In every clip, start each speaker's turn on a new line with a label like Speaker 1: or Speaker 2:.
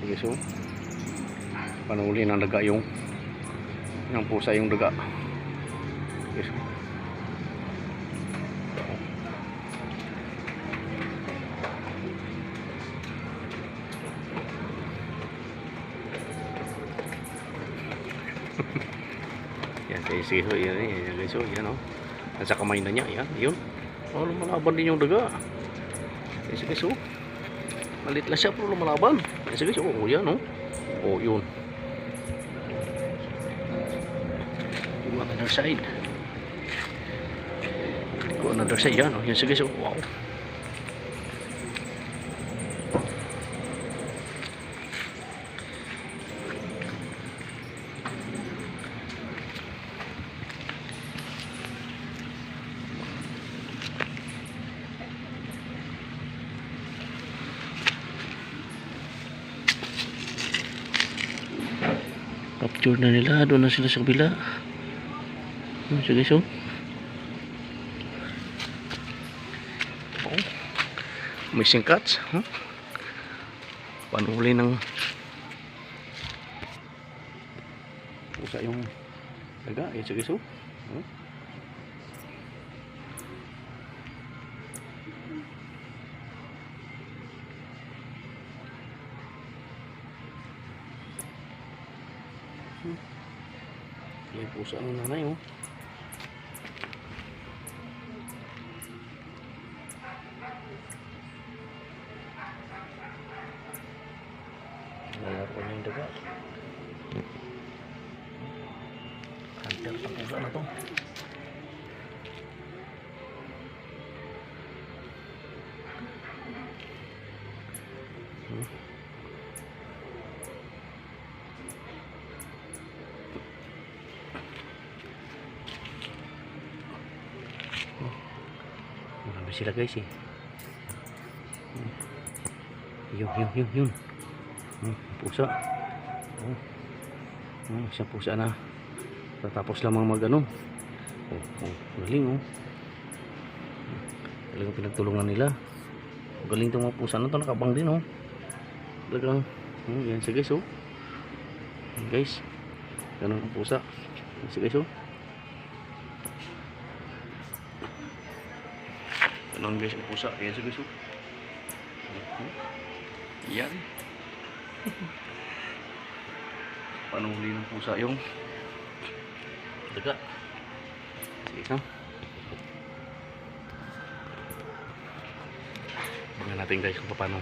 Speaker 1: Sige, so panuli ng daga yung pusa yung daga. Sige, so. Yan, sige, so yan, guys, so yan, oh. Nasa kamay na niya, yan, yun. Oh, lumalaban din yung daga. Sige, so malit lang siya pero lumalaban. Sige, so oh, yan, oh. Oh, yun. Yung other side. Go another side, yan, oh. Yan, sige, so wow. Capture na nila, doon na sila sa kabila. Sige, so oh, missing cats, huh? Panuli ng pusa yung daga. Sige, so huh? Yung pusa ng nanay, oh. Lalaro niya yung daga. Hunter pang pusa na to. Marami sila, guys, eh. Yun. Pusa. Isang pusa na. Tatapos lamang mag ano. Galing, oh. Talagang pinagtulungan nila. Galing itong mga pusa na to. Nakabang din, oh. Talagang, yan siya, guys, oh. Yan, guys. Ganun ang pusa. Yan siya, guys, oh. Ganun, guys, ang pusa. Yan siya, guys, oh. Yan. Panuli ng pusa yung daga. Sige, no? Tingnan natin, guys, kung paano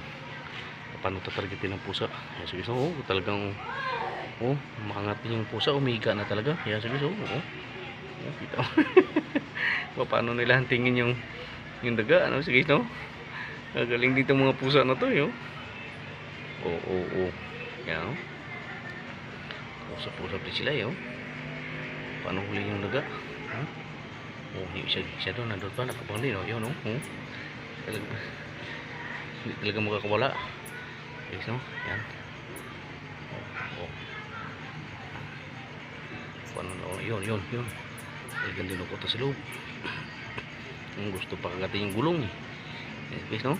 Speaker 1: tatargetin ng pusa. Yan, sige, so oh, talagang makangat din yung pusa. Umiga na talaga. Yan, sige, so kita mo. Paano nila hantingin yung daga, ano? Sige, no? Galing dito mga pusa na to, yo. Yan, oh. Pusa-pusa din sila, yo. Paano huli yung daga? Siya doon, nandun pa, nakabang din, oh. Yun, oh. Hindi talaga makakawala. Guys, no? Yan. Paano, yun. Talagang dinukot sa loob. Gusto pa kagatin yung gulong, eh. Guys, no?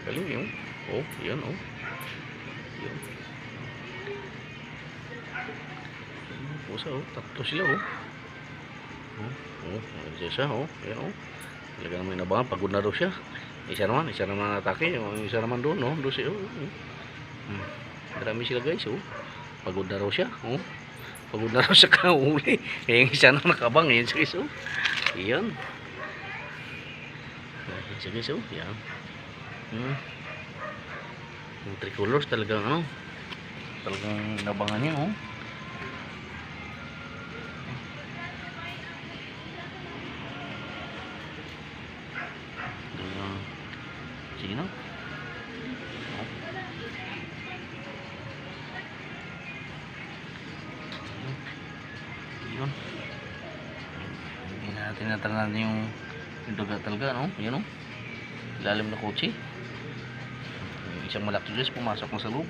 Speaker 1: Galing yun. Yan, oh. Yan. Pusa, oh. Tatlo sila, oh. Isa, oh. Yan, oh. Talaga naman inabangan. Pagod na daw siya. Isa naman atake. Isa naman doon, oh. Doon siya, oh. Marami sila, guys, oh. Pagod na raw siya, oh. Pagod na raw siya kahuli. Kaya yung isa na nakabang. Yan, guys, oh. Yan. Yan, guys, oh. Yan. Yung tricolors talagang talagang nabangan niya, oh. Sino? Yun. Hindi natin natangan yung daga talaga, no? Yan, oh. Ilalim na kotse. Isang malaki, guys, pumasok na sa loob.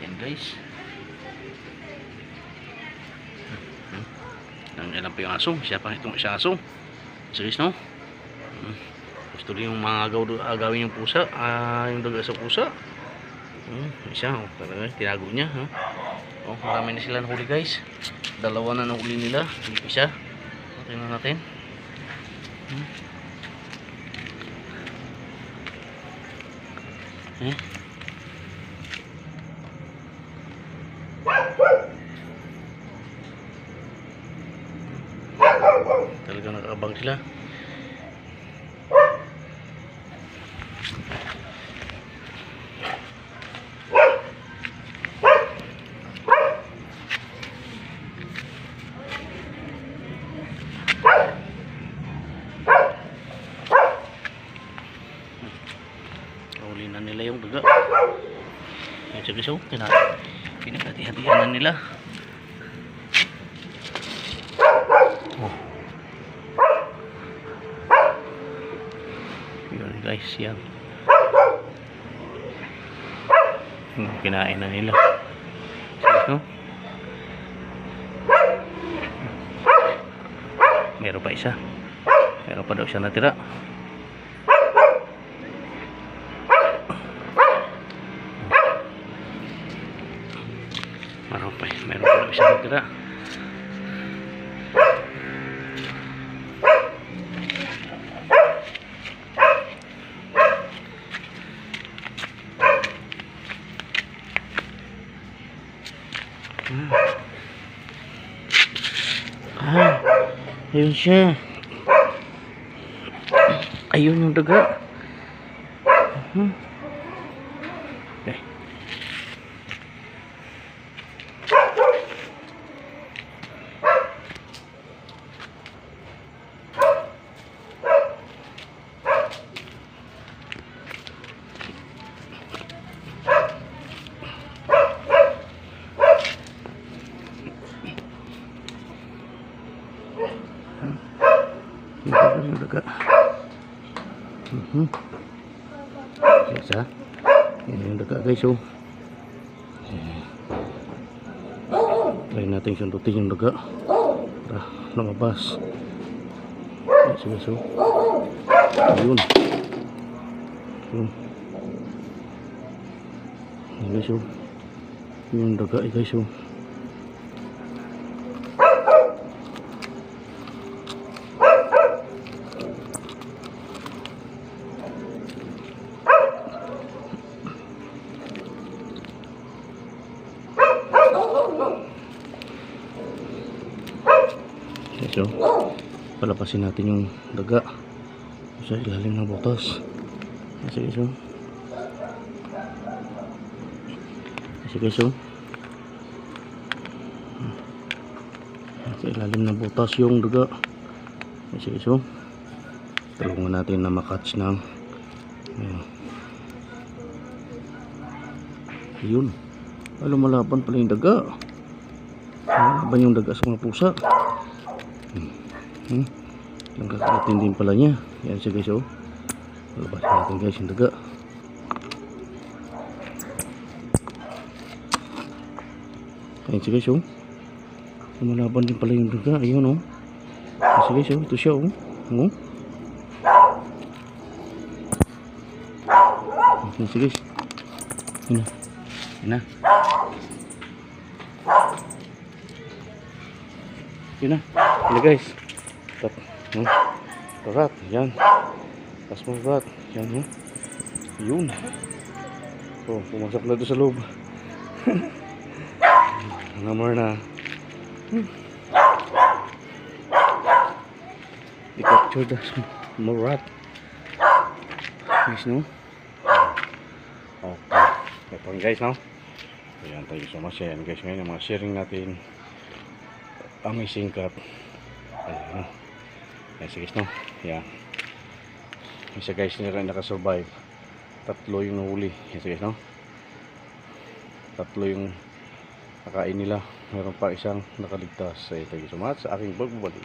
Speaker 1: Yan, guys. Ilan pa yung aso? Siya pa itong isang aso. Serious, no? Gusto rin yung mga agawin yung pusa, yung daga sa pusa. Isa, talaga, tinago niya. Marami na sila nahuli guys. Dalawa na nahuli nila, isa. Tingnan natin. Talagang nakaabang sila. Huli na nila yung daga. Yan siya guys, pinagkati-hatihan na nila. Yun guys, yan. Kinain na nila. So, meron pa isa. Meron pa daw siya natira. Meron pa daw siya natira. Ayun siya. Ayun yung daga. Okay. Yung daga. Isa. Yan yung daga guys. Try natin sundutin yung daga para lumabas. Sige, so. Ayun. Ayun. Ayun guys. Yung daga guys. So, palapasin natin yung daga sa ilalim ng butas. Sige, so. Sige, so. Sa ilalim ng butas yung daga. Sige, so. Tulungan natin na makatch ng yun. Lumalaban pala yung daga. Lumalaban yung daga sa mga pusa. Ang kakalatin din pala niya. Yan siya guys. Labasin natin guys yung daga. Yan siya guys. Lumalaban din pala yung daga. Ayun yan siya guys. Ito siya yan siya guys. Yan na. Yun na. Ini guys. Berat. Yan. Pas mo berat. Yan. Yun. So, pumasok na doon sa loob. Namar na. I-capture the more rat. Guys, no? Okay. Ito guys, no? Ayan, thank you so much. Ayan guys, ngayon yung mga sharing natin. Amazing cat. Ayan, no? Ayan, sige, no? Ayan. Isa guys, nila nakasurvive. 3 yung nahuli. Ayan, sige, no? 3 yung nakain nila. Meron pa isang nakaligtas. Thank you so much sa aking pagbabalik.